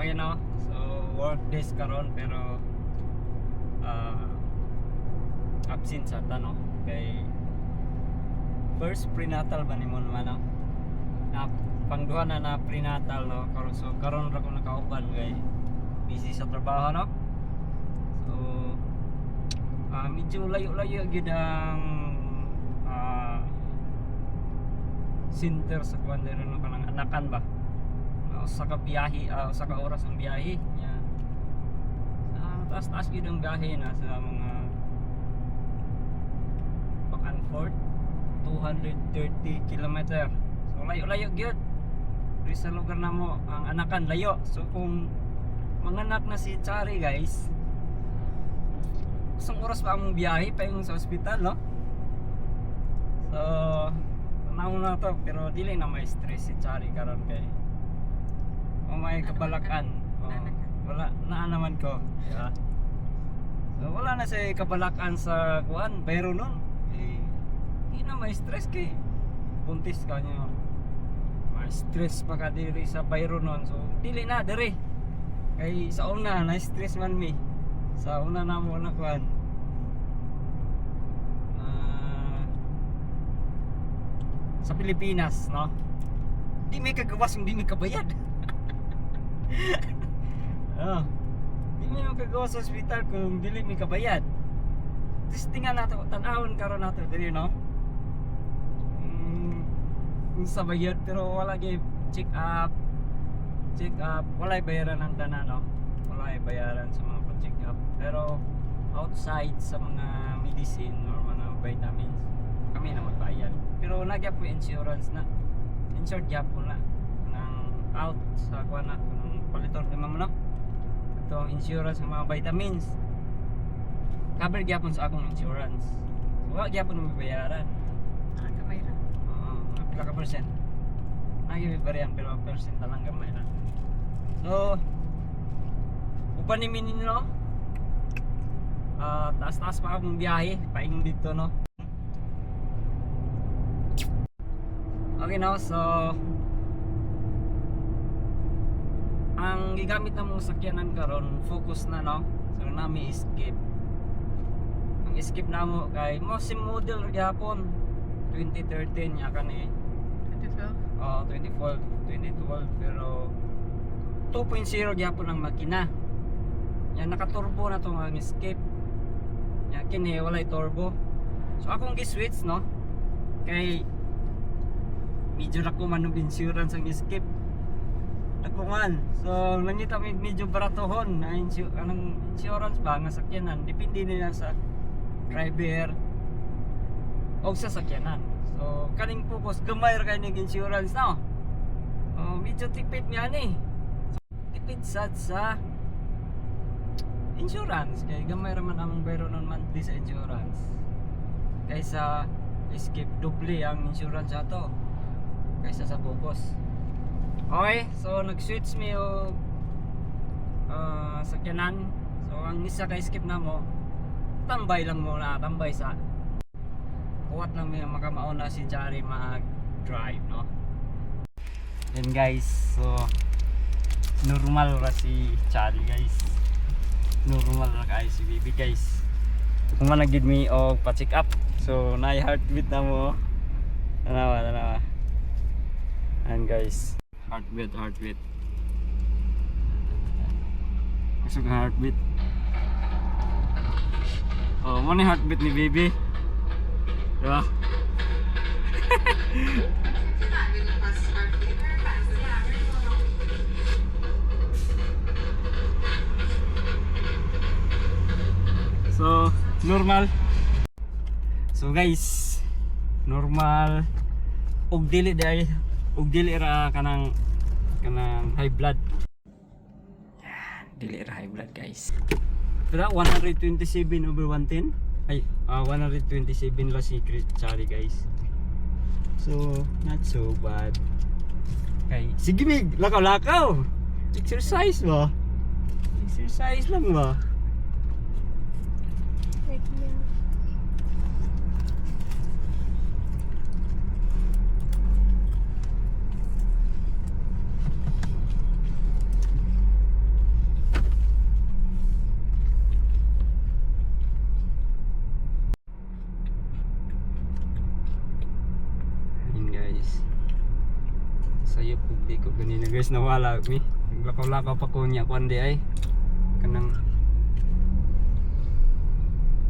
you know, so work days karon pero absent sa tano kay first prenatal ba nimo naman no? Na pangduha na prenatal no, so karon ra ko nakauban kay busy sa trabaho no. So medyo layo-layo gyud ang center sa kuan dere no kanang anakan ba. Usa ka biyahe, usa ka oras ang biyahe nya. Taas-taas gyud ang biyahe na sa mga back and forth 230 kilometer. So layo-layo gyud. Diri sa lugar namo ang anakan layo. So kung manganak na si Chari guys, isang oras pa ang biyahe paingon sa ospital no. So tanaw na to pero dili na may stress si Chari karon kay may kabalakan. Wala na naman ko. Yeah. So wala na sa kabalakan sa kuan pero nun di na may stress kay buntis ka niya. May stress pa ka diri sa bayro nun. So dili na diri. Kay sa una na stress man mi. Sa una na mo na kuan. Sa Pilipinas, no? Di may kagawas yung di may kabayad. Di may makagawa sa ospital kung dili may kabayad. Testingan nato, tanahon karon nato diri no. Sa bayad pero wala gyud check up. Wala bayaran ang tanan no. Wala bayaran sa mga check up. Pero outside sa mga medicine or mga vitamins kami na magbayad. Pero nagyap po insurance na. Insured gyap po na ng out sa kuan na palitor ni mama no. Ito insurance ng mga vitamins. Cover gyapon sa akong insurance. So wa gyapon mo bayaran. Kamay ra. Pila ka percent? Nagibibarihan pero percent lang gamay na. So upan ni minino. Taas-taas pa akong biyahe paingon dito no. Okay no, so ang gigamit na mong sakyanan karon focus na no. So nami escape. Ang escape na mo kay mo sim model gyapon 2013 ya kani 2012. 2012 pero 2.0 gyapon ang makina. Yan naka-turbo na tong ang escape. Ya kini walay turbo. So akong gi-switch no kay medyo na ko man ng insurance ang escape. Nakuman. So nangita medyo baratohon na anong insurance ba nga sakyanan depende nila sa driver o sa sakyanan. So kaning focus gamay ra kay ning insurance no. Medyo tipid niya ni. So, tipid sad sa insurance kay gamay ra man ang bayro non monthly sa insurance. Kaysa escape doble ang insurance ato kaysa sa focus. Okay, so nag-switch mi og sakyanan. So ang isa ka skip na mo, tambay lang muna, tambay sa kuwat lang may makamauna si Chari mag-drive, no? Then guys, so normal ra si Chari guys. Normal ra guys si Bibi guys. Kung man nag-give me og pa-check up. So na heartbeat na mo. Tanawa. And guys, heartbeat. Gusto ka heartbeat. Oh, mo ni heartbeat ni baby. Diba? So, normal. So guys, normal. Og dili ra kanang high blood. Yan, dili ra high blood guys. Pero 127/110. Ay, 127 la si Chari guys. So, not so bad. Okay, sige mig, lakaw-lakaw. Exercise ba? Exercise lang ba? Hindi na guys nawala mi. Lakaw-lakaw pa ko niya kundi ay kanang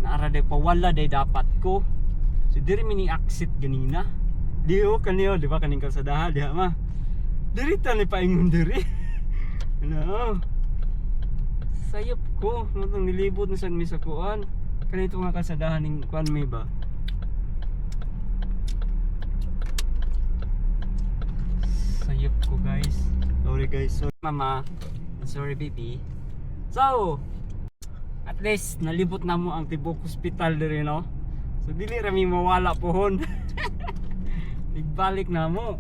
naara day pawala day dapat ko. So diri mini exit ganina. Dio kaniyo di ba kaning kalsadahan diha ma. Diri ta ni paingon diri. Ano? Sayop ko, matong nilibot na sa mi sa kuan. Kanito nga kalsadahan ning kuan mi ba? Sayop ko guys. Sorry guys. Sorry mama. Sorry baby. So, at least nalibot na mo ang tibok hospital diri no. So dili ra mi mawala pohon. Igbalik na mo.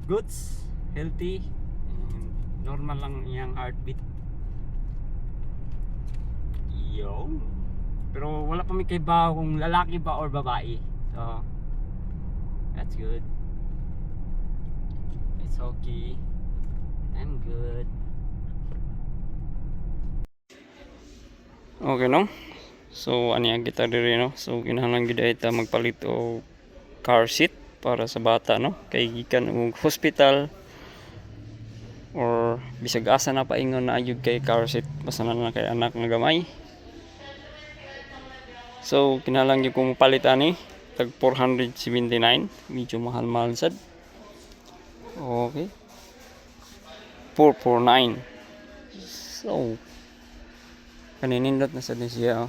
Goods, healthy, normal lang iyang heartbeat. Yo. Pero wala pa mi kay ba kung lalaki ba or babae. So that's good. It's okay. I'm good. Okay no? So ani ang kita diri no. So kinahanglan gid ita magpalit og car seat para sa bata no. Kay gikan og hospital or bisag asa na paingon na ayud kay car seat basta na kay anak nga gamay. So kinahanglan gyud kong palit ani tag 479, medyo mahal-mahal sad. Okay. 449. So kaninindot na sad ni siya.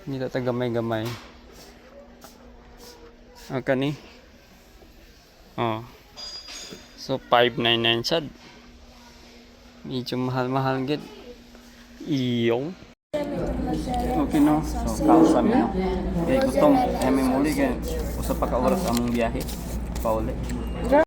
Hindi ta gamay-gamay. Kani. So 599 sad. Medyo mahal-mahal gid. Iyong. Okay no. So kausa mi no. Kay gustong muli kay usa pa ka oras among biyahe. Pauli.